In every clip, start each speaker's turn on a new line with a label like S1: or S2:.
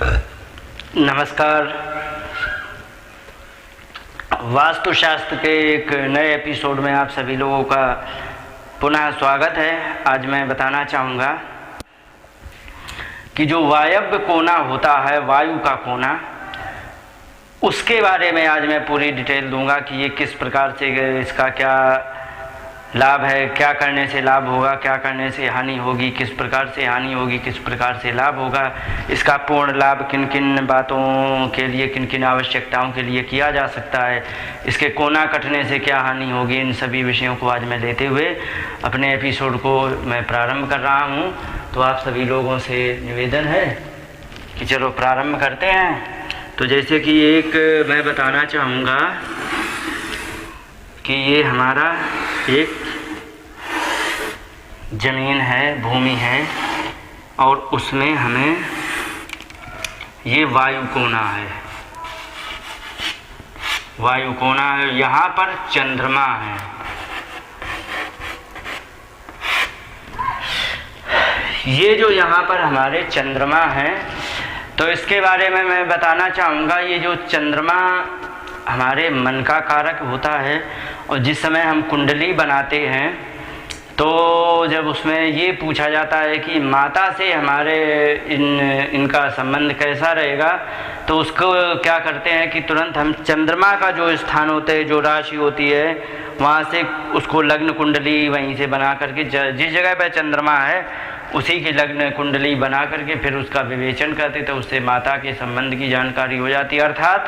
S1: नमस्कार। वास्तुशास्त्र के एक नए एपिसोड में आप सभी लोगों का पुनः स्वागत है। आज मैं बताना चाहूँगा कि जो वायव्य कोना होता है, वायु का कोना, उसके बारे में आज मैं पूरी डिटेल दूंगा कि ये किस प्रकार से, इसका क्या लाभ है, क्या करने से लाभ होगा, क्या करने से हानि होगी, किस प्रकार से हानि होगी, किस प्रकार से लाभ होगा, इसका पूर्ण लाभ किन किन बातों के लिए, किन किन आवश्यकताओं के लिए किया जा सकता है, इसके कोना कटने से क्या हानि होगी, इन सभी विषयों को आज मैं लेते हुए अपने एपिसोड को मैं प्रारंभ कर रहा हूँ। तो आप सभी लोगों से निवेदन है कि चलो प्रारंभ करते हैं। तो जैसे कि एक मैं बताना चाहूँगा कि ये हमारा एक ज़मीन है, भूमि है, और उसमें हमें ये वायु कोना है, वायु कोना है। यहाँ पर चंद्रमा है। ये जो यहाँ पर हमारे चंद्रमा है, तो इसके बारे में मैं बताना चाहूँगा। ये जो चंद्रमा हमारे मन का कारक होता है, और जिस समय हम कुंडली बनाते हैं तो जब उसमें ये पूछा जाता है कि माता से हमारे इनका संबंध कैसा रहेगा, तो उसको क्या करते हैं कि तुरंत हम चंद्रमा का जो स्थान होते हैं, जो राशि होती है, वहाँ से उसको लग्न कुंडली वहीं से बना करके, जिस जगह पर चंद्रमा है उसी की लग्न कुंडली बना करके फिर उसका विवेचन करते, तो उससे माता के संबंध की जानकारी हो जाती है। अर्थात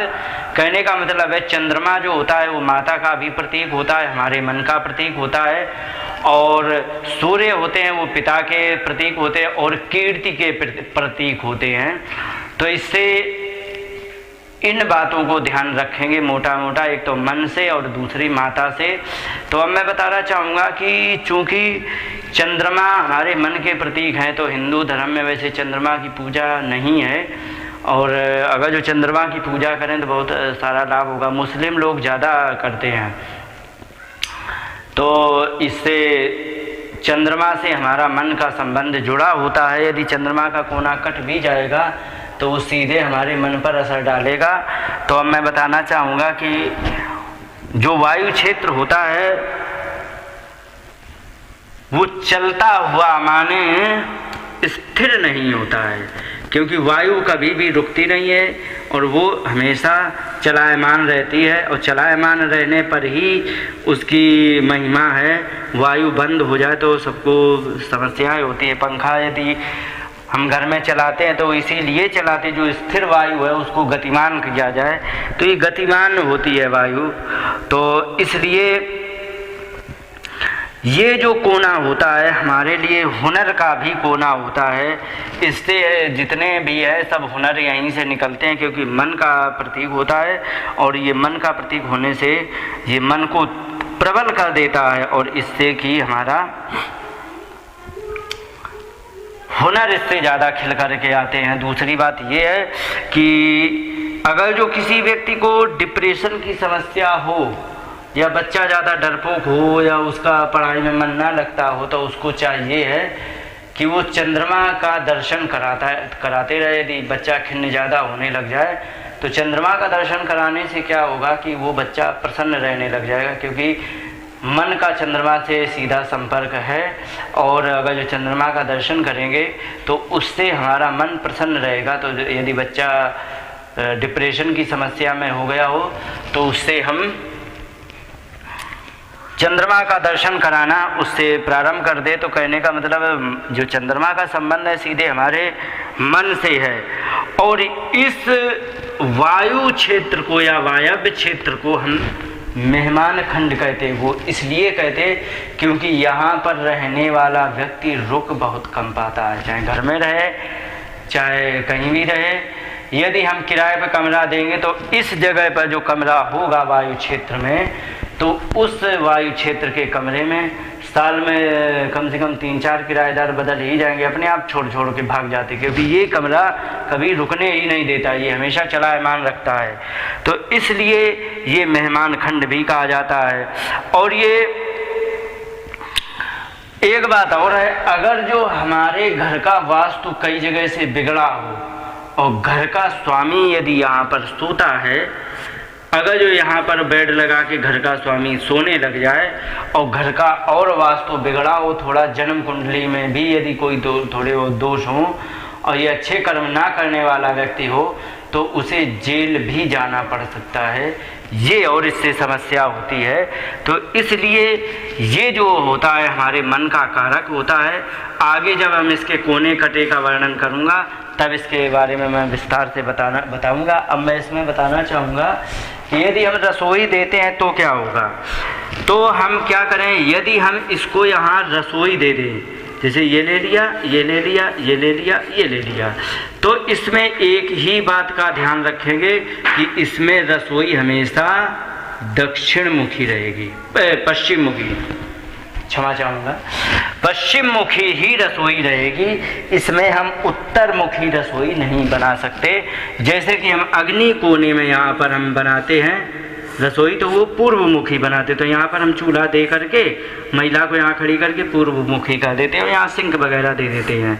S1: कहने का मतलब है, चंद्रमा जो होता है वो माता का भी प्रतीक होता है, हमारे मन का प्रतीक होता है, और सूर्य होते हैं वो पिता के प्रतीक होते हैं और कीर्ति के प्रतीक होते हैं। तो इससे इन बातों को ध्यान रखेंगे मोटा मोटा, एक तो मन से और दूसरी माता से। तो अब मैं बताना चाहूँगा कि चूँकि चंद्रमा हमारे मन के प्रतीक हैं, तो हिंदू धर्म में वैसे चंद्रमा की पूजा नहीं है, और अगर जो चंद्रमा की पूजा करें तो बहुत सारा लाभ होगा। मुस्लिम लोग ज़्यादा करते हैं, तो इससे चंद्रमा से हमारा मन का संबंध जुड़ा होता है। यदि चंद्रमा का कोना कट भी जाएगा तो वो सीधे हमारे मन पर असर डालेगा। तो अब मैं बताना चाहूँगा कि जो वायु क्षेत्र होता है वो चलता हुआ माने स्थिर नहीं होता है, क्योंकि वायु कभी भी रुकती नहीं है और वो हमेशा चलायमान रहती है, और चलायमान रहने पर ही उसकी महिमा है। वायु बंद हो जाए तो सबको समस्याएं होती है। पंखा यदि हम घर में चलाते हैं तो इसीलिए चलाते, जो स्थिर वायु है उसको गतिमान किया जाए, तो ये गतिमान होती है वायु। तो इसलिए ये जो कोना होता है हमारे लिए हुनर का भी कोना होता है। इससे जितने भी है सब हुनर यहीं से निकलते हैं, क्योंकि मन का प्रतीक होता है, और ये मन का प्रतीक होने से ये मन को प्रबल कर देता है, और इससे कि हमारा हुनर इससे ज़्यादा खिल करके आते हैं। दूसरी बात ये है कि अगर जो किसी व्यक्ति को डिप्रेशन की समस्या हो, या बच्चा ज़्यादा डरपोक हो, या उसका पढ़ाई में मन ना लगता हो, तो उसको चाहिए है कि वो चंद्रमा का दर्शन कराते रहे। यदि बच्चा खिन्न ज़्यादा होने लग जाए तो चंद्रमा का दर्शन कराने से क्या होगा कि वो बच्चा प्रसन्न रहने लग जाएगा, क्योंकि मन का चंद्रमा से सीधा संपर्क है। और अगर जो चंद्रमा का दर्शन करेंगे तो उससे हमारा मन प्रसन्न रहेगा। तो यदि बच्चा डिप्रेशन की समस्या में हो गया हो तो उससे हम चंद्रमा का दर्शन कराना उससे प्रारंभ कर दे। तो कहने का मतलब जो चंद्रमा का संबंध है सीधे हमारे मन से है। और इस वायु क्षेत्र को या वायव्य क्षेत्र को हम मेहमान खंड कहते हैं। वो इसलिए कहते क्योंकि यहाँ पर रहने वाला व्यक्ति रुक बहुत कम पाता है, चाहे घर में रहे चाहे कहीं भी रहे। यदि हम किराए पर कमरा देंगे तो इस जगह पर जो कमरा होगा वायु क्षेत्र में, तो उस वायु क्षेत्र के कमरे में साल में कम से कम 3-4 किराएदार बदल ही जाएंगे, अपने आप छोड़ के भाग जाते, क्योंकि ये कमरा कभी रुकने ही नहीं देता, ये हमेशा चलायमान रखता है। तो इसलिए ये मेहमान खंड भी कहा जाता है। और ये एक बात और है, अगर जो हमारे घर का वास्तु कई जगह से बिगड़ा हो, और घर का स्वामी यदि यहाँ पर सोता है, अगर जो यहाँ पर बेड लगा के घर का स्वामी सोने लग जाए और घर का और वास्तु बिगड़ा हो, थोड़ा जन्म कुंडली में भी यदि कोई थोड़े वो दोष हों और ये अच्छे कर्म ना करने वाला व्यक्ति हो, तो उसे जेल भी जाना पड़ सकता है, ये और इससे समस्या होती है। तो इसलिए ये जो होता है हमारे मन का कारक होता है। आगे जब हम इसके कोने कटे का वर्णन करूँगा तब इसके बारे में मैं विस्तार से बताऊँगा। अब मैं इसमें बताना चाहूँगा कि यदि हम रसोई देते हैं तो क्या होगा। तो हम क्या करें, यदि हम इसको यहाँ रसोई दे दें, जैसे ये ले लिया, ये ले लिया, ये ले लिया, ये ले लिया, तो इसमें एक ही बात का ध्यान रखेंगे कि इसमें रसोई हमेशा दक्षिण मुखी रहेगी, पश्चिम मुखी, क्षमा चाहूँगा, पश्चिम मुखी ही रसोई रहेगी। इसमें हम उत्तर मुखी रसोई नहीं बना सकते। जैसे कि हम अग्नि कोने में यहाँ पर हम बनाते हैं रसोई, तो वो पूर्व मुखी बनाते, तो यहाँ पर हम चूल्हा दे करके महिला को यहाँ खड़ी करके पूर्व मुखी कर देते हैं और यहाँ सिंक वगैरह दे देते हैं,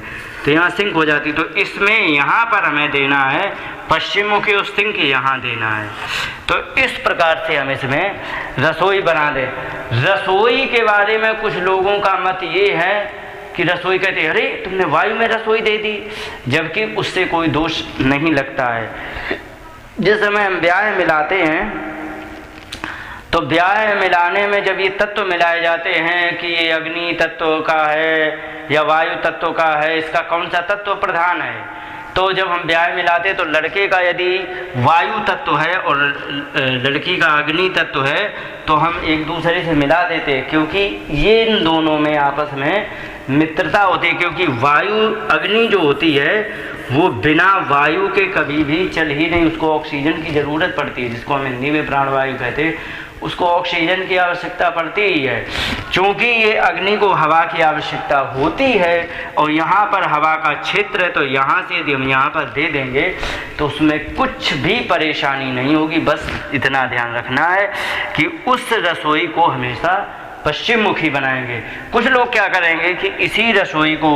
S1: तो यहाँ सिंक हो जाती। तो इसमें यहाँ पर हमें देना है पश्चिम मुखी, उस सिंक यहाँ देना है। तो इस प्रकार से हम इसमें रसोई बना दें। रसोई के बारे में कुछ लोगों का मत ये है कि रसोई कहते हैं अरे तुमने वायु में रसोई दे दी, जबकि उससे कोई दोष नहीं लगता है। जिस समय हम ब्याह मिलाते हैं तो ब्याह मिलाने में जब ये तत्व मिलाए जाते हैं कि ये अग्नि तत्व का है या वायु तत्व का है, इसका कौन सा तत्व प्रधान है, तो जब हम ब्याह मिलाते तो लड़के का यदि वायु तत्व है और लड़की का अग्नि तत्व है तो हम एक दूसरे से मिला देते, क्योंकि ये इन दोनों में आपस में मित्रता होती है। क्योंकि वायु अग्नि जो होती है वो बिना वायु के कभी भी चल ही नहीं, उसको ऑक्सीजन की ज़रूरत पड़ती है, जिसको हम हिंदी में प्राणवायु कहते हैं, उसको ऑक्सीजन की आवश्यकता पड़ती ही है। क्योंकि ये अग्नि को हवा की आवश्यकता होती है और यहाँ पर हवा का क्षेत्र है, तो यहाँ से यदि हम यहाँ पर दे देंगे तो उसमें कुछ भी परेशानी नहीं होगी। बस इतना ध्यान रखना है कि उस रसोई को हमेशा पश्चिम मुखी बनाएंगे। कुछ लोग क्या करेंगे कि इसी रसोई को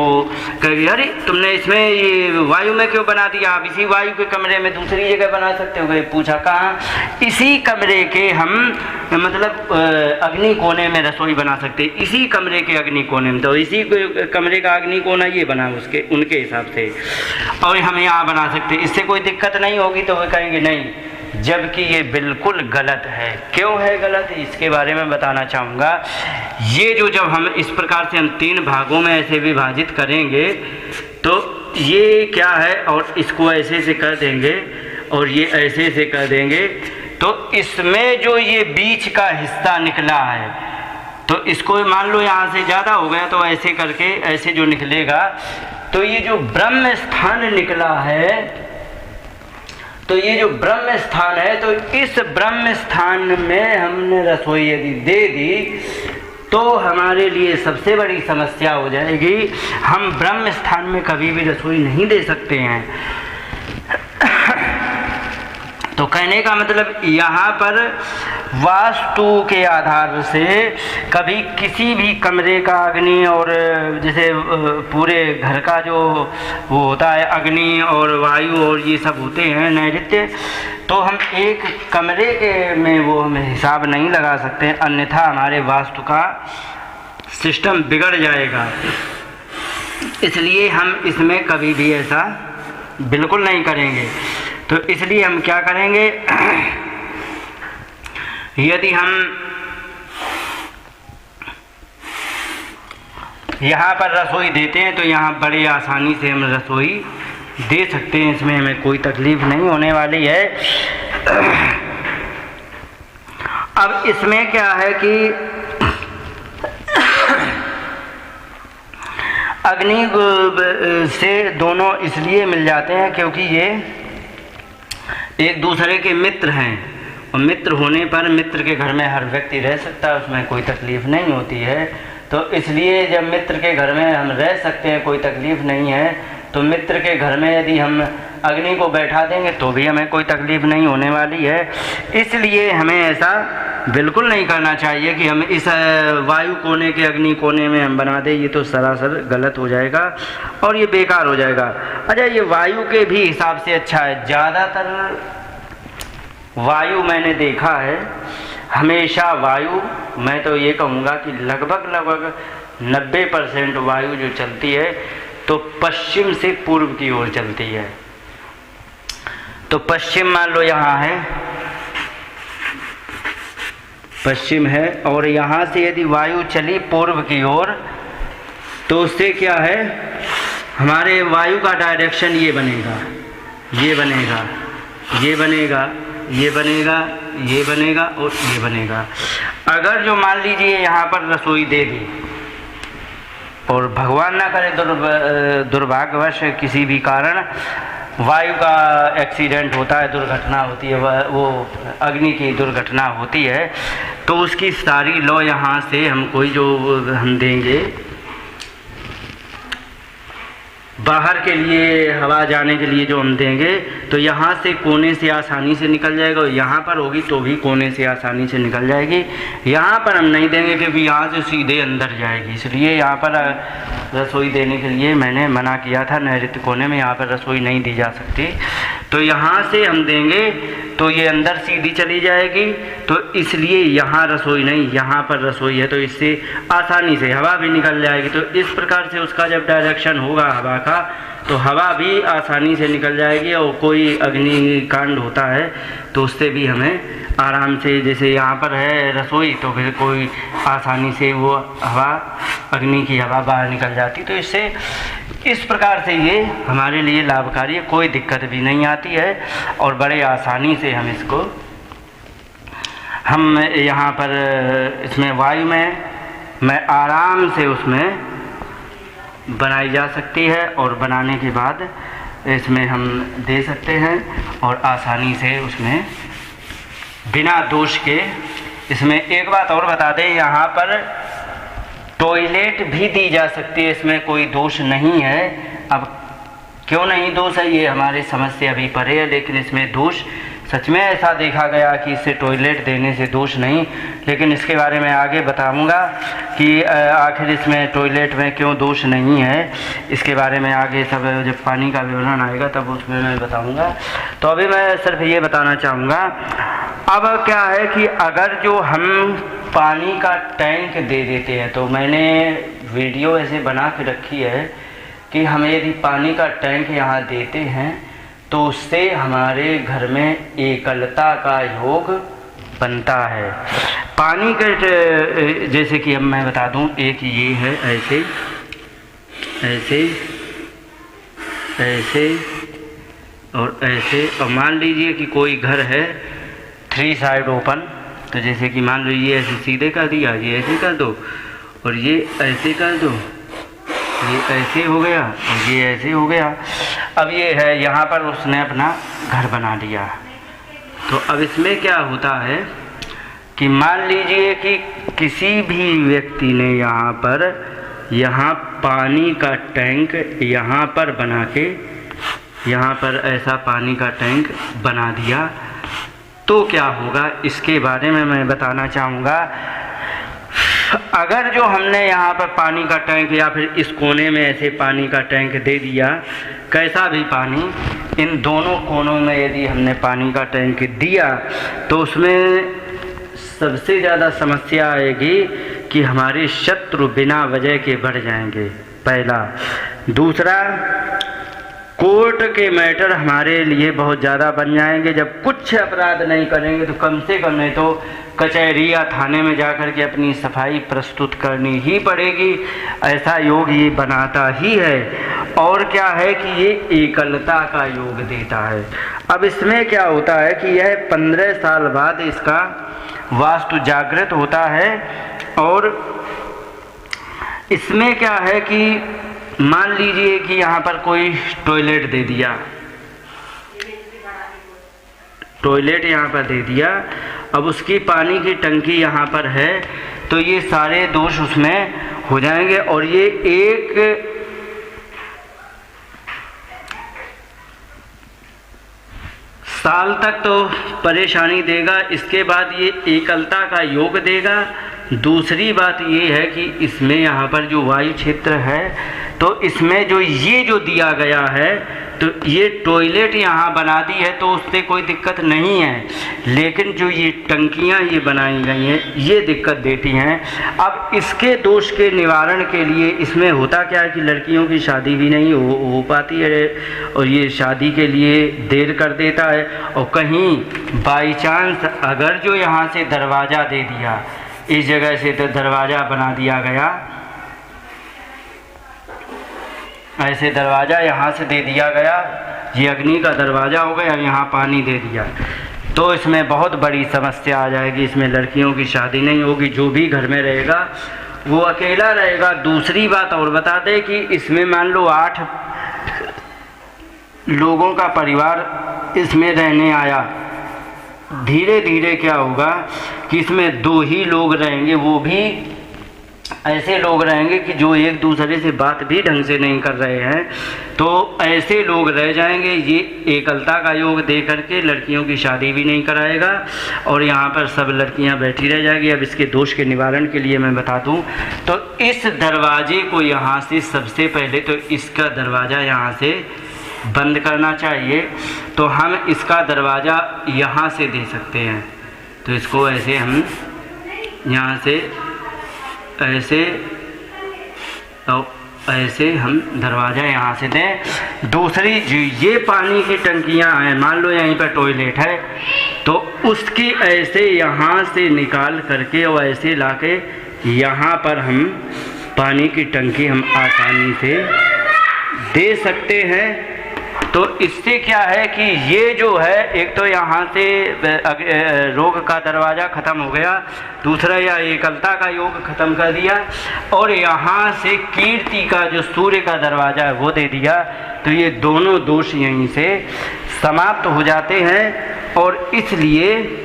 S1: कहेंगे अरे तुमने इसमें ये वायु में क्यों बना दिया, आप इसी वायु के कमरे में दूसरी जगह बना सकते हो। पूछा कहाँ, इसी कमरे के हम मतलब अग्नि कोने में रसोई बना सकते, इसी कमरे के अग्नि कोने में, तो इसी कमरे का अग्नि कोना ये बना उसके उनके हिसाब से, और हम यहाँ बना सकते, इससे कोई दिक्कत नहीं होगी। तो वे कहेंगे नहीं, जबकि ये बिल्कुल गलत है। क्यों है गलत, इसके बारे में बताना चाहूँगा। ये जो जब हम इस प्रकार से हम 3 भागों में ऐसे विभाजित करेंगे तो ये क्या है, और इसको ऐसे से कर देंगे और ये ऐसे से कर देंगे, तो इसमें जो ये बीच का हिस्सा निकला है, तो इसको मान लो यहाँ से ज़्यादा हो गया तो ऐसे करके ऐसे जो निकलेगा, तो ये जो ब्रह्म स्थान निकला है, तो ये जो ब्रह्म स्थान है, तो इस ब्रह्म स्थान में हमने रसोई यदि दे दी तो हमारे लिए सबसे बड़ी समस्या हो जाएगी। हम ब्रह्म स्थान में कभी भी रसोई नहीं दे सकते हैं। तो कहने का मतलब यहाँ पर वास्तु के आधार से कभी किसी भी कमरे का अग्नि, और जैसे पूरे घर का जो वो होता है अग्नि और वायु और ये सब होते हैं नैऋत्य, तो हम एक कमरे के में वो हम हिसाब नहीं लगा सकते, अन्यथा हमारे वास्तु का सिस्टम बिगड़ जाएगा। इसलिए हम इसमें कभी भी ऐसा बिल्कुल नहीं करेंगे। तो इसलिए हम क्या करेंगे, यदि हम यहाँ पर रसोई देते हैं तो यहाँ बड़ी आसानी से हम रसोई दे सकते हैं, इसमें हमें कोई तकलीफ नहीं होने वाली है। अब इसमें क्या है कि अग्नि से दोनों इसलिए मिल जाते हैं क्योंकि ये एक दूसरे के मित्र हैं, और मित्र होने पर मित्र के घर में हर व्यक्ति रह सकता है, उसमें कोई तकलीफ़ नहीं होती है। तो इसलिए जब मित्र के घर में हम रह सकते हैं, कोई तकलीफ़ नहीं है, तो मित्र के घर में यदि हम अग्नि को बैठा देंगे तो भी हमें कोई तकलीफ़ नहीं होने वाली है। इसलिए हमें ऐसा बिल्कुल नहीं करना चाहिए कि हम इस वायु कोने के अग्नि कोने में हम बना दें, ये तो सरासर गलत हो जाएगा और ये बेकार हो जाएगा। अच्छा, ये वायु के भी हिसाब से अच्छा है। ज़्यादातर वायु मैंने देखा है, हमेशा वायु, मैं तो ये कहूँगा कि लगभग 90% वायु जो चलती है तो पश्चिम से पूर्व की ओर चलती है। तो पश्चिम मान लो यहाँ है, पश्चिम है, और यहाँ से यदि वायु चली पूर्व की ओर तो उससे क्या है, हमारे वायु का डायरेक्शन ये बनेगा, ये बनेगा, ये बनेगा, ये बनेगा, ये बनेगा और ये बनेगा। अगर जो मान लीजिए यहाँ पर रसोई दे दी और भगवान ना करे दुर्भाग्यवश किसी भी कारण वायु का एक्सीडेंट होता है, दुर्घटना होती है, वो अग्नि की दुर्घटना होती है, तो उसकी सारी लौ यहाँ से हम कोई जो हम देंगे बाहर के लिए, हवा जाने के लिए जो हम देंगे, तो यहाँ से कोने से आसानी से निकल जाएगा, और यहाँ पर होगी तो भी कोने से आसानी से निकल जाएगी। यहाँ पर हम नहीं देंगे क्योंकि यहाँ से सीधे अंदर जाएगी, इसलिए यहाँ पर रसोई देने के लिए मैंने मना किया था। नैऋत्य कोने में यहाँ पर रसोई नहीं दी जा सकती, तो यहाँ से हम देंगे तो ये अंदर सीधी चली जाएगी, तो इसलिए यहाँ रसोई नहीं, यहाँ पर रसोई है, तो इससे आसानी से हवा भी निकल जाएगी। तो इस प्रकार से उसका जब डायरेक्शन होगा हवा का, तो हवा भी आसानी से निकल जाएगी, और कोई अग्निकांड होता है तो उससे भी हमें आराम से, जैसे यहाँ पर है रसोई, तो फिर कोई आसानी से वो हवा, अग्नि की हवा बाहर निकल जाती। तो इससे इस प्रकार से ये हमारे लिए लाभकारी है, कोई दिक्कत भी नहीं आती है, और बड़े आसानी से हम इसको, हम यहाँ पर इसमें वायु में मैं आराम से उसमें बनाई जा सकती है, और बनाने के बाद इसमें हम दे सकते हैं और आसानी से उसमें बिना दोष के। इसमें एक बात और बता दें, यहाँ पर टॉयलेट भी दी जा सकती है, इसमें कोई दोष नहीं है। अब क्यों नहीं दोष है, ये हमारे समझ से अभी परे है, लेकिन इसमें दोष सच में ऐसा देखा गया कि इससे टॉयलेट देने से दोष नहीं, लेकिन इसके बारे में आगे बताऊंगा कि आखिर इसमें टॉयलेट में क्यों दोष नहीं है। इसके बारे में आगे सब जब पानी का विवरण आएगा तब उसमें मैं बताऊंगा। तो अभी मैं सिर्फ ये बताना चाहूँगा, अब क्या है कि अगर जो हम पानी का टैंक दे देते हैं, तो मैंने वीडियो ऐसे बना के रखी है कि हम यदि पानी का टैंक यहाँ देते हैं तो उससे हमारे घर में एकलता का योग बनता है। पानी के जैसे कि अब मैं बता दूं, एक ये है ऐसे ऐसे ऐसे और ऐसे, और मान लीजिए कि कोई घर है 3 साइड ओपन, तो जैसे कि मान लो ये ऐसे सीधे कर दिया, ये ऐसे कर दो और ये ऐसे कर दो, ये ऐसे हो गया और ये ऐसे हो गया। अब ये है यहाँ पर उसने अपना घर बना लिया। तो अब इसमें क्या होता है कि मान लीजिए कि किसी भी व्यक्ति ने यहाँ पानी का टैंक यहाँ पर बना के, यहाँ पर ऐसा पानी का टैंक बना दिया, तो क्या होगा इसके बारे में मैं बताना चाहूँगा। अगर जो हमने यहाँ पर पानी का टैंक या फिर इस कोने में ऐसे पानी का टैंक दे दिया, कैसा भी पानी, इन दोनों कोनों में यदि हमने पानी का टैंक दिया तो उसमें सबसे ज़्यादा समस्या आएगी कि हमारे शत्रु बिना वजह के बढ़ जाएंगे, पहला। दूसरा, कोर्ट के मैटर हमारे लिए बहुत ज़्यादा बन जाएंगे। जब कुछ अपराध नहीं करेंगे तो कम से कम नहीं तो कचहरी या थाने में जाकर के अपनी सफाई प्रस्तुत करनी ही पड़ेगी। ऐसा योग ये बनाता ही है। और क्या है कि ये एकलता का योग देता है। अब इसमें क्या होता है कि यह 15 साल बाद इसका वास्तु जागृत होता है। और इसमें क्या है कि मान लीजिए कि यहाँ पर कोई टॉयलेट दे दिया, टॉयलेट यहाँ पर दे दिया, अब उसकी पानी की टंकी यहाँ पर है, तो ये सारे दोष उसमें हो जाएंगे। और ये एक साल तक तो परेशानी देगा। इसके बाद ये एकलता का योग देगा। दूसरी बात ये है कि इसमें यहाँ पर जो वायु क्षेत्र है तो इसमें जो ये जो दिया गया है तो ये टॉयलेट यहाँ बना दी है तो उससे कोई दिक्कत नहीं है, लेकिन जो ये टंकियाँ ये बनाई गई हैं ये दिक्कत देती हैं। अब इसके दोष के निवारण के लिए इसमें होता क्या है कि लड़कियों की शादी भी नहीं हो पाती है और ये शादी के लिए देर कर देता है। और कहीं बाई चांस अगर जो यहाँ से दरवाज़ा दे दिया, इस जगह से तो दरवाज़ा बना दिया गया, ऐसे दरवाज़ा यहाँ से दे दिया गया, ये अग्नि का दरवाज़ा हो गया, यहाँ पानी दे दिया, तो इसमें बहुत बड़ी समस्या आ जाएगी। इसमें लड़कियों की शादी नहीं होगी, जो भी घर में रहेगा वो अकेला रहेगा। दूसरी बात और बता दें कि इसमें मान लो 8 लोगों का परिवार इसमें रहने आया, धीरे धीरे क्या होगा कि इसमें 2 ही लोग रहेंगे, वो भी ऐसे लोग रहेंगे कि जो एक दूसरे से बात भी ढंग से नहीं कर रहे हैं, तो ऐसे लोग रह जाएंगे। ये एकलता का योग दे करके लड़कियों की शादी भी नहीं कराएगा और यहाँ पर सब लड़कियाँ बैठी रह जाएगी। अब इसके दोष के निवारण के लिए मैं बता दूँ तो इस दरवाजे को यहाँ से सबसे पहले तो इसका दरवाज़ा यहाँ से बंद करना चाहिए। तो हम इसका दरवाज़ा यहाँ से दे सकते हैं, तो इसको ऐसे हम यहाँ से ऐसे हम दरवाज़ा यहाँ से दें। दूसरी जो ये पानी की टंकियाँ हैं, मान लो यहीं पर टॉयलेट है तो उसकी ऐसे यहाँ से निकाल करके और ऐसे लाके यहाँ पर हम पानी की टंकी हम आसानी से दे सकते हैं। तो इससे क्या है कि ये जो है एक तो यहाँ से रोग का दरवाज़ा ख़त्म हो गया, दूसरा यह एकलता का योग ख़त्म कर दिया और यहाँ से कीर्ति का जो सूर्य का दरवाज़ा है वो दे दिया। तो ये दोनों दोष यहीं से समाप्त हो जाते हैं और इसलिए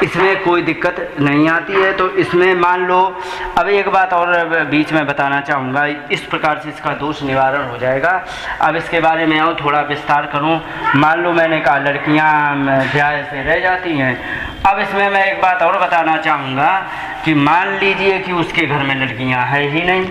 S1: इसमें कोई दिक्कत नहीं आती है। तो इसमें मान लो, अब एक बात और बीच में बताना चाहूँगा, इस प्रकार से इसका दोष निवारण हो जाएगा। अब इसके बारे में और थोड़ा विस्तार करूँ। मान लो मैंने कहा लड़कियाँ ब्याह से रह जाती हैं। अब इसमें मैं एक बात और बताना चाहूँगा कि मान लीजिए कि उसके घर में लड़कियाँ है ही नहीं,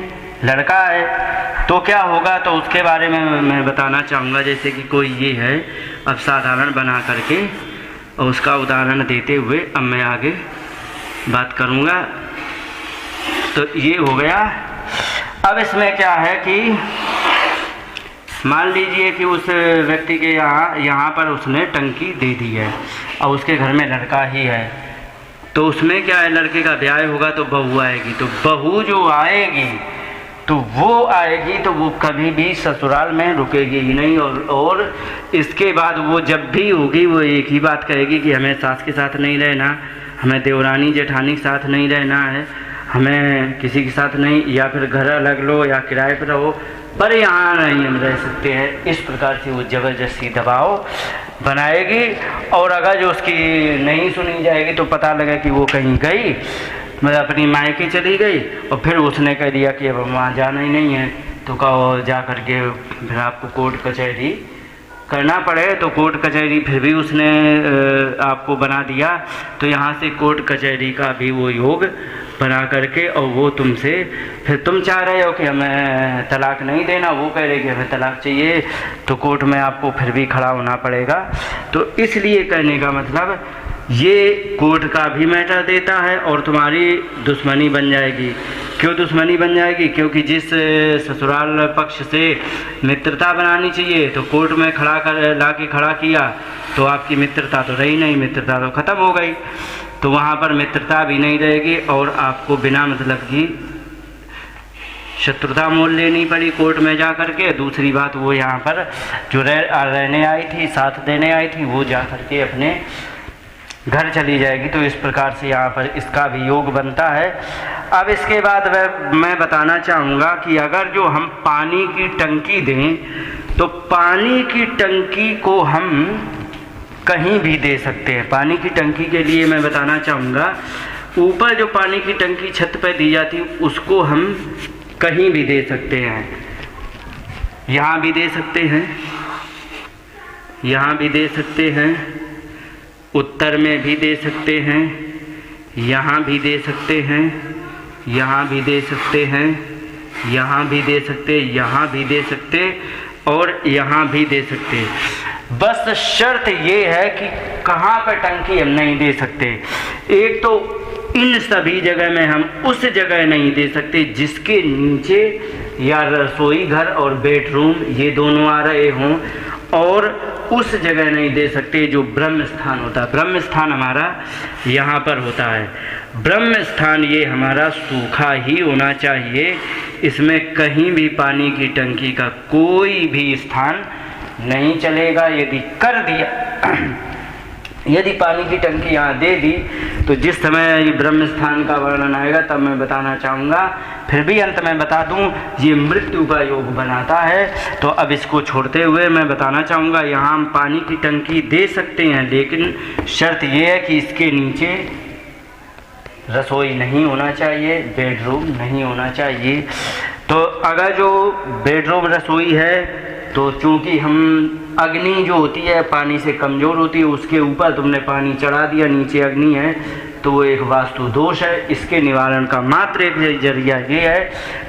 S1: लड़का है, तो क्या होगा, तो उसके बारे में मैं बताना चाहूँगा। जैसे कि कोई ये है, अब साधारण बना करके और उसका उदाहरण देते हुए अब मैं आगे बात करूँगा। तो ये हो गया। अब इसमें क्या है कि मान लीजिए कि उस व्यक्ति के यहाँ पर उसने टंकी दे दी है और उसके घर में लड़का ही है, तो उसमें क्या है, लड़के का ब्याह होगा तो बहू आएगी, तो बहू जो आएगी तो वो आएगी तो वो कभी भी ससुराल में रुकेगी ही नहीं। और इसके बाद वो जब भी होगी वो एक ही बात कहेगी कि हमें सास के साथ नहीं रहना, हमें देवरानी जेठानी के साथ नहीं रहना है, हमें किसी के साथ नहीं, या फिर घर अलग लो या किराए पर रहो, पर यहाँ नहीं हम रह सकते हैं। इस प्रकार से वो ज़बरदस्ती दबाव बनाएगी और अगर जो उसकी नहीं सुनी जाएगी तो पता लगा कि वो कहीं गई, मतलब अपनी मायके चली गई और फिर उसने कह दिया कि अब वहाँ जाना ही नहीं है, तो कहो जा कर के फिर आपको कोर्ट कचहरी करना पड़े। तो कोर्ट कचहरी फिर भी उसने आपको बना दिया, तो यहाँ से कोर्ट कचहरी का भी वो योग बना करके और वो तुमसे, फिर तुम चाह रहे हो कि हमें तलाक नहीं देना, वो कह रहे कि हमें तलाक चाहिए, तो कोर्ट में आपको फिर भी खड़ा होना पड़ेगा। तो इसलिए कहने का मतलब ये कोर्ट का भी मैटर देता है और तुम्हारी दुश्मनी बन जाएगी। क्यों दुश्मनी बन जाएगी? क्योंकि जिस ससुराल पक्ष से मित्रता बनानी चाहिए तो कोर्ट में खड़ा कर ला के खड़ा किया तो आपकी मित्रता तो रही नहीं, मित्रता तो ख़त्म हो गई, तो वहाँ पर मित्रता भी नहीं रहेगी और आपको बिना मतलब की शत्रुता मोल लेनी पड़ी कोर्ट में जा कर के। दूसरी बात, वो यहाँ पर जो रहने आई थी, साथ देने आई थी, वो जा कर के अपने घर चली जाएगी। तो इस प्रकार से यहाँ पर इसका भी योग बनता है। अब इसके बाद मैं बताना चाहूँगा कि अगर जो हम पानी की टंकी दें तो पानी की टंकी को हम कहीं भी दे सकते हैं। पानी की टंकी के लिए मैं बताना चाहूँगा, ऊपर जो पानी की टंकी छत पर दी जाती है उसको हम कहीं भी दे सकते हैं, यहाँ भी दे सकते हैं यहाँ भी दे सकते हैं, उत्तर में भी दे सकते हैं, यहाँ भी दे सकते हैं, यहाँ भी दे सकते हैं, यहाँ भी दे सकते, यहाँ भी दे सकते और यहाँ भी दे सकते। बस शर्त ये है कि कहाँ पर टंकी हम नहीं दे सकते। एक तो इन सभी जगह में हम उस जगह नहीं दे सकते जिसके नीचे या रसोई घर और बेडरूम ये दोनों आ रहे हों, और उस जगह नहीं दे सकते जो ब्रह्म स्थान होता है। ब्रह्म स्थान हमारा यहाँ पर होता है। ब्रह्म स्थान ये हमारा सूखा ही होना चाहिए, इसमें कहीं भी पानी की टंकी का कोई भी स्थान नहीं चलेगा। यदि कर दिया यदि पानी की टंकी यहाँ दे दी तो जिस समय ये ब्रह्म स्थान का वर्णन आएगा तब मैं बताना चाहूँगा। फिर भी अंत में बता दूँ, ये मृत्यु का योग बनाता है। तो अब इसको छोड़ते हुए मैं बताना चाहूँगा, यहाँ हम पानी की टंकी दे सकते हैं, लेकिन शर्त ये है कि इसके नीचे रसोई नहीं होना चाहिए, बेडरूम नहीं होना चाहिए। तो अगर जो बेडरूम रसोई है तो चूँकि हम अग्नि जो होती है पानी से कमज़ोर होती है, उसके ऊपर तुमने पानी चढ़ा दिया, नीचे अग्नि है, तो वो एक वास्तु दोष है। इसके निवारण का मात्र एक जरिया ये है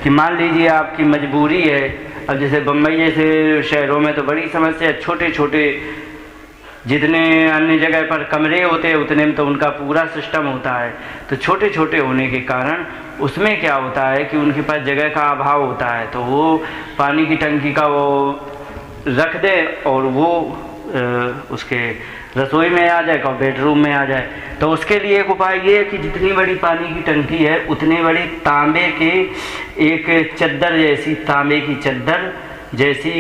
S1: कि मान लीजिए आपकी मजबूरी है। अब जैसे बम्बई जैसे शहरों में तो बड़ी समस्या, छोटे छोटे जितने अन्य जगह पर कमरे होते हैं उतने में तो उनका पूरा सिस्टम होता है, तो छोटे छोटे होने के कारण उसमें क्या होता है कि उनके पास जगह का अभाव होता है, तो वो पानी की टंकी का वो रख दे और वो उसके रसोई में आ जाए और बेडरूम में आ जाए। तो उसके लिए एक उपाय ये है कि जितनी बड़ी पानी की टंकी है उतनी बड़ी तांबे के एक चद्दर जैसी, तांबे की चद्दर जैसी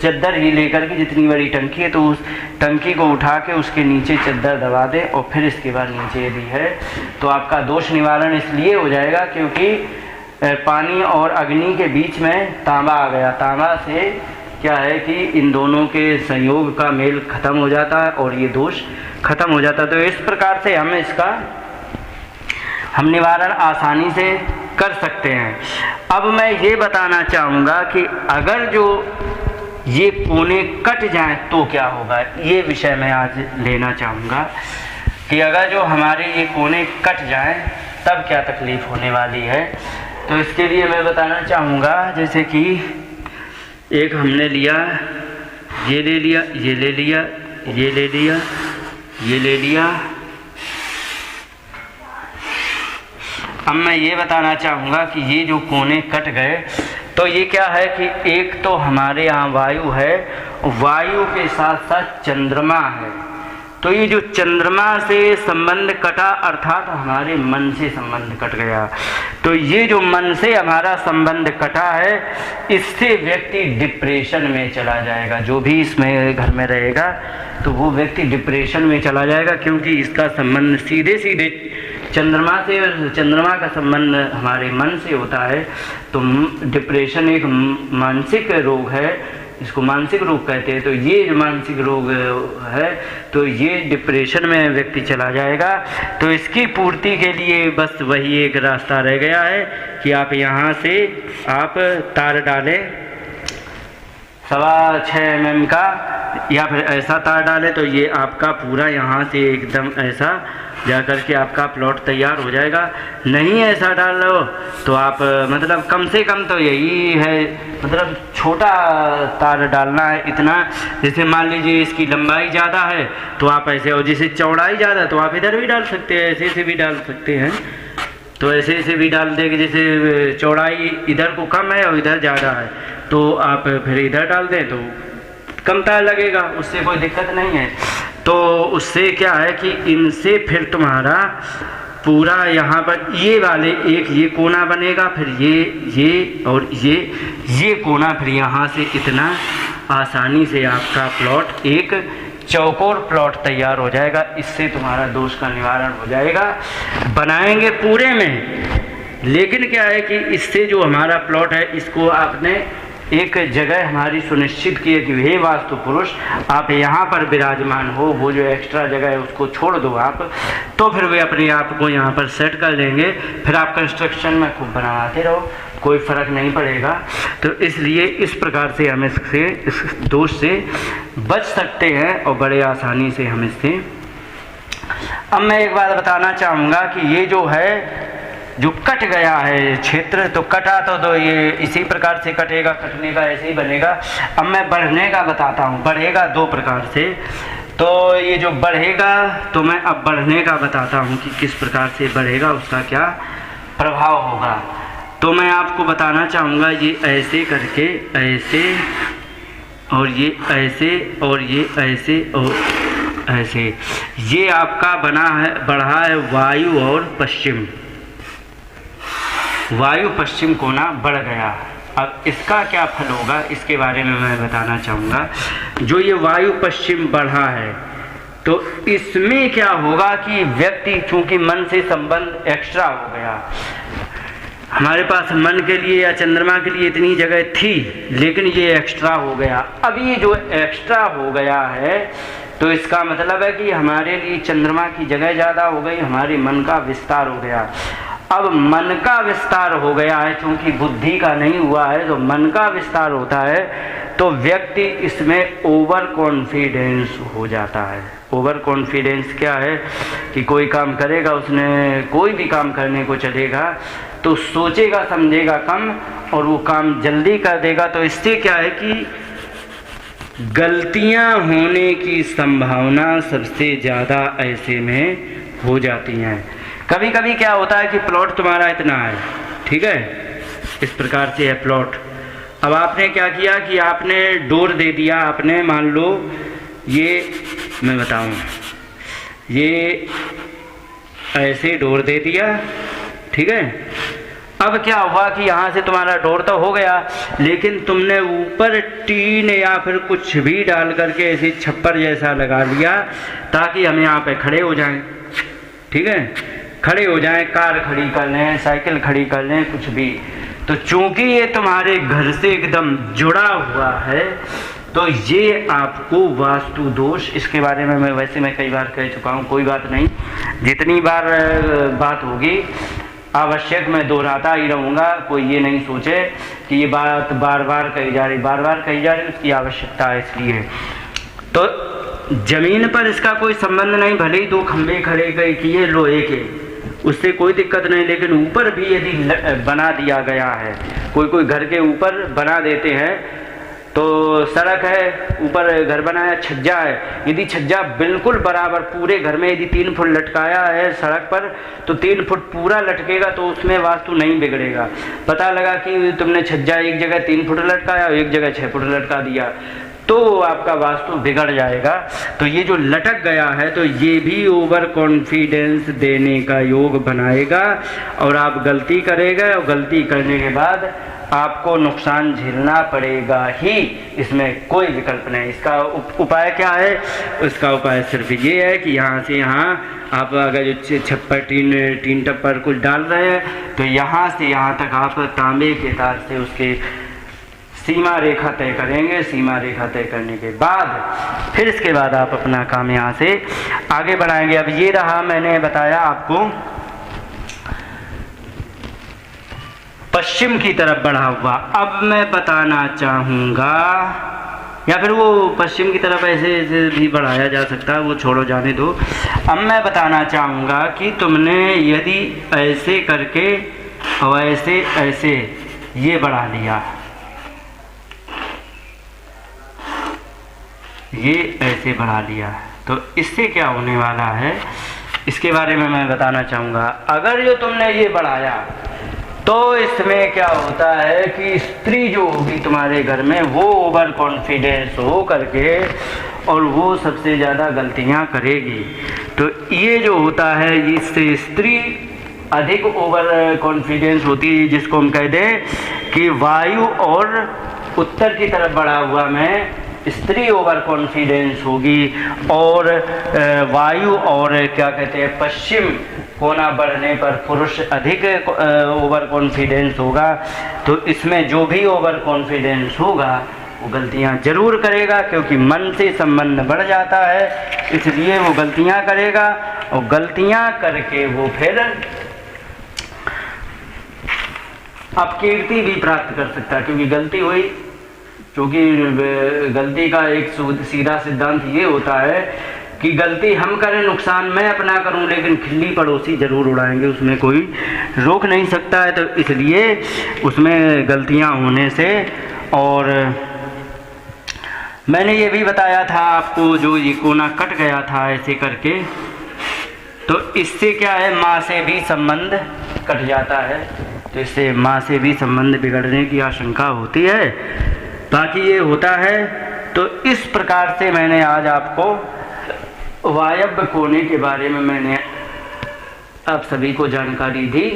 S1: चद्दर ही लेकर के, जितनी बड़ी टंकी है तो उस टंकी को उठा के उसके नीचे चद्दर दबा दे और फिर इसके बाद नीचे यदि है तो आपका दोष निवारण इसलिए हो जाएगा क्योंकि पानी और अग्नि के बीच में तांबा आ गया। तांबा से क्या है कि इन दोनों के संयोग का मेल खत्म हो जाता है और ये दोष खत्म हो जाता है। तो इस प्रकार से हम निवारण आसानी से कर सकते हैं। अब मैं ये बताना चाहूँगा कि अगर जो ये कोने कट जाएं तो क्या होगा, ये विषय मैं आज लेना चाहूँगा कि अगर जो हमारे ये कोने कट जाएं तब क्या तकलीफ़ होने वाली है। तो इसके लिए मैं बताना चाहूँगा, जैसे कि एक हमने लिया, ये ले लिया, ये ले लिया, ये ले लिया, ये ले लिया। अब मैं ये बताना चाहूँगा कि ये जो कोने कट गए तो ये क्या है कि एक तो हमारे यहाँ वायु है, वायु के साथ साथ चंद्रमा है। तो ये जो चंद्रमा से संबंध कटा अर्थात हमारे मन से संबंध कट गया। तो ये जो मन से हमारा संबंध कटा है इससे व्यक्ति डिप्रेशन में चला जाएगा। जो भी इसमें घर में रहेगा तो वो व्यक्ति डिप्रेशन में चला जाएगा, क्योंकि इसका संबंध सीधे सीधे चंद्रमा से, और चंद्रमा का संबंध हमारे मन से होता है। तो डिप्रेशन एक मानसिक रोग है, इसको मानसिक रोग कहते हैं। तो ये जो मानसिक रोग है तो ये डिप्रेशन में व्यक्ति चला जाएगा। तो इसकी पूर्ति के लिए बस वही एक रास्ता रह गया है कि आप यहाँ से आप तार डालें 6.25 mm का, या फिर ऐसा तार डालें तो ये आपका पूरा यहाँ से एकदम ऐसा जा कर के आपका प्लॉट तैयार हो जाएगा। नहीं ऐसा डाल लो तो आप मतलब कम से कम तो यही है, मतलब छोटा तार डालना है इतना। जैसे मान लीजिए इसकी लंबाई ज़्यादा है तो आप ऐसे, और जैसे चौड़ाई ज़्यादा तो आप इधर भी डाल सकते हैं, ऐसे से भी डाल सकते हैं। तो ऐसे से भी डाल देंगे, जैसे चौड़ाई इधर को कम है और इधर ज़्यादा है तो आप फिर इधर डाल दें तो कम तार लगेगा, उससे कोई दिक्कत नहीं है। तो उससे क्या है कि इनसे फिर तुम्हारा पूरा यहाँ पर ये वाले एक ये कोना बनेगा, फिर ये और ये कोना, फिर यहाँ से इतना आसानी से आपका प्लॉट एक चौकोर प्लॉट तैयार हो जाएगा। इससे तुम्हारा दोष का निवारण हो जाएगा। बनाएंगे पूरे में, लेकिन क्या है कि इससे जो हमारा प्लॉट है इसको आपने एक जगह हमारी सुनिश्चित की है कि हे वास्तु पुरुष आप यहाँ पर विराजमान हो, वो जो एक्स्ट्रा जगह है उसको छोड़ दो आप, तो फिर वे अपने आप को यहाँ पर सेट कर लेंगे। फिर आप कंस्ट्रक्शन में खूब बनाते रहो, कोई फ़र्क नहीं पड़ेगा। तो इसलिए इस प्रकार से हम इस दोष से बच सकते हैं और बड़े आसानी से हम इससे। अब मैं एक बात बताना चाहूँगा कि ये जो है जो कट गया है क्षेत्र, तो कटा तो ये इसी प्रकार से कटेगा, कटने का ऐसे ही बनेगा। अब मैं बढ़ने का बताता हूँ, बढ़ेगा दो प्रकार से। तो ये जो बढ़ेगा, तो मैं अब बढ़ने का बताता हूँ कि किस प्रकार से बढ़ेगा, उसका क्या प्रभाव होगा। तो मैं आपको बताना चाहूँगा ये ऐसे करके, ऐसे और ये ऐसे और ये ऐसे और ऐसे, ये आपका बना है, बढ़ा है वायु और पश्चिम, वायु पश्चिम कोना बढ़ गया। अब इसका क्या फल होगा इसके बारे में मैं बताना चाहूँगा। जो ये वायु पश्चिम बढ़ा है, तो इसमें क्या होगा कि व्यक्ति, चूंकि मन से संबंध एक्स्ट्रा हो गया, हमारे पास मन के लिए या चंद्रमा के लिए इतनी जगह थी, लेकिन ये एक्स्ट्रा हो गया। अब ये जो एक्स्ट्रा हो गया है, तो इसका मतलब है कि हमारे लिए चंद्रमा की जगह ज़्यादा हो गई, हमारे मन का विस्तार हो गया। अब मन का विस्तार हो गया है, क्योंकि बुद्धि का नहीं हुआ है, तो मन का विस्तार होता है, तो व्यक्ति इसमें ओवर कॉन्फिडेंस हो जाता है। ओवर कॉन्फिडेंस क्या है कि कोई काम करेगा, उसने कोई भी काम करने को चलेगा तो सोचेगा समझेगा कम और वो काम जल्दी कर देगा। तो इससे क्या है कि गलतियां होने की संभावना सबसे ज़्यादा ऐसे में हो जाती हैं। कभी कभी क्या होता है कि प्लॉट तुम्हारा इतना है, ठीक है, इस प्रकार से है प्लॉट। अब आपने क्या किया कि आपने डोर दे दिया, आपने मान लो ये मैं बताऊं, ये ऐसे डोर दे दिया, ठीक है। अब क्या हुआ कि यहाँ से तुम्हारा डोर तो हो गया, लेकिन तुमने ऊपर टीन या फिर कुछ भी डाल करके ऐसे छप्पर जैसा लगा लिया ताकि हम यहाँ पे खड़े हो जाएं, ठीक है, खड़े हो जाएं, कार खड़ी कर लें, साइकिल खड़ी कर लें, कुछ भी। तो चूंकि ये तुम्हारे घर से एकदम जुड़ा हुआ है, तो ये आपको वास्तु दोष, इसके बारे में मैं कई बार कह चुका हूँ, कोई बात नहीं, जितनी बार बात होगी आवश्यक मैं दोहराता ही रहूँगा। कोई ये नहीं सोचे कि ये बात बार बार कही जा रही, बार बार कही जा रही, उसकी आवश्यकता है इसलिए। तो जमीन पर इसका कोई संबंध नहीं, भले ही दो खंभे खड़े किए लोहे के, उससे कोई दिक्कत नहीं, लेकिन ऊपर भी यदि बना दिया गया है, कोई घर के ऊपर बना देते हैं, तो सड़क है, ऊपर घर बनाया, छज्जा है, यदि छज्जा बिल्कुल बराबर पूरे घर में यदि 3 फुट लटकाया है सड़क पर, तो 3 फुट पूरा लटकेगा, तो उसमें वास्तु नहीं बिगड़ेगा। पता लगा कि तुमने छज्जा एक जगह 3 फुट लटकाया और एक जगह 6 फुट लटका दिया, तो आपका वास्तु बिगड़ जाएगा। तो ये जो लटक गया है, तो ये भी ओवर कॉन्फिडेंस देने का योग बनाएगा और आप गलती करेंगे, और गलती करने के बाद आपको नुकसान झेलना पड़ेगा ही, इसमें कोई विकल्प नहीं। इसका उपाय क्या है? उसका उपाय सिर्फ ये है कि यहाँ से यहाँ आप अगर जो छप्पर टीन टप्पर कुछ डाल रहे हैं, तो यहाँ से यहाँ तक आप तांबे के तार से उसके सीमा रेखा तय करेंगे। सीमा रेखा तय करने के बाद फिर इसके बाद आप अपना काम यहाँ से आगे बढ़ाएंगे। अब ये रहा, मैंने बताया आपको पश्चिम की तरफ बढ़ा हुआ। अब मैं बताना चाहूँगा, या फिर वो पश्चिम की तरफ ऐसे भी बढ़ाया जा सकता है, वो छोड़ो, जाने दो। अब मैं बताना चाहूँगा कि तुमने यदि ऐसे करके और ऐसे ये बढ़ा लिया, ये ऐसे बढ़ा लिया, तो इससे क्या होने वाला है इसके बारे में मैं बताना चाहूँगा। अगर जो तुमने ये बढ़ाया, तो इसमें क्या होता है कि स्त्री जो होगी तुम्हारे घर में, वो ओवर कॉन्फिडेंस हो करके और वो सबसे ज़्यादा गलतियां करेगी। तो ये जो होता है, इससे स्त्री अधिक ओवर कॉन्फिडेंस होती है, जिसको हम कह दें कि वायु और उत्तर की तरफ बढ़ा हुआ में स्त्री ओवर कॉन्फिडेंस होगी, और वायु और क्या कहते हैं पश्चिम कोना बढ़ने पर पुरुष अधिक ओवर कॉन्फिडेंस होगा, तो इसमें जो भी ओवर कॉन्फिडेंस होगा वो गलतियां ज़रूर करेगा, क्योंकि मन से संबंध बढ़ जाता है, इसलिए वो गलतियां करेगा और गलतियां करके वो फिर अपकीर्ति भी प्राप्त कर सकता है। क्योंकि गलती हुई, क्योंकि गलती का एक सीधा सिद्धांत ये होता है कि गलती हम करें, नुकसान मैं अपना करूं, लेकिन खिल्ली पड़ोसी ज़रूर उड़ाएंगे, उसमें कोई रोक नहीं सकता है। तो इसलिए उसमें गलतियां होने से, और मैंने ये भी बताया था आपको, जो ये कोना कट गया था ऐसे करके, तो इससे क्या है, माँ से भी संबंध कट जाता है, तो इससे माँ से भी संबंध बिगड़ने की आशंका होती है। बाकी ये होता है। तो इस प्रकार से मैंने आज आपको वायव्य कोने के बारे में मैंने आप सभी को जानकारी दी।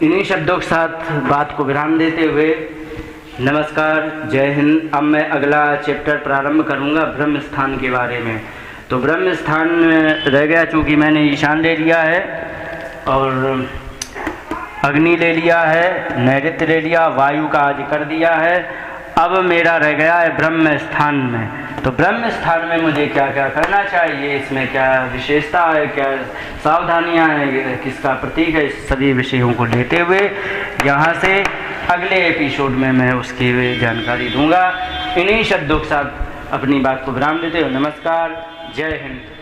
S1: इन्हीं शब्दों के साथ बात को विराम देते हुए नमस्कार, जय हिंद। अब मैं अगला चैप्टर प्रारंभ करूंगा ब्रह्म स्थान के बारे में। तो ब्रह्म स्थान रह गया, चूँकि मैंने ईशान ले लिया है और अग्नि ले लिया है, नैऋत्य ले लिया, वायु का आज कर दिया है। अब मेरा रह गया है ब्रह्म स्थान में। तो ब्रह्म स्थान में मुझे क्या क्या करना चाहिए, इसमें क्या विशेषता है, क्या सावधानियां हैं, किसका प्रतीक है, इस सभी विषयों को लेते हुए यहाँ से अगले एपिसोड में मैं उसकी जानकारी दूंगा। इन्हीं शब्दों के साथ अपनी बात को विराम देते हुए नमस्कार, जय हिंद।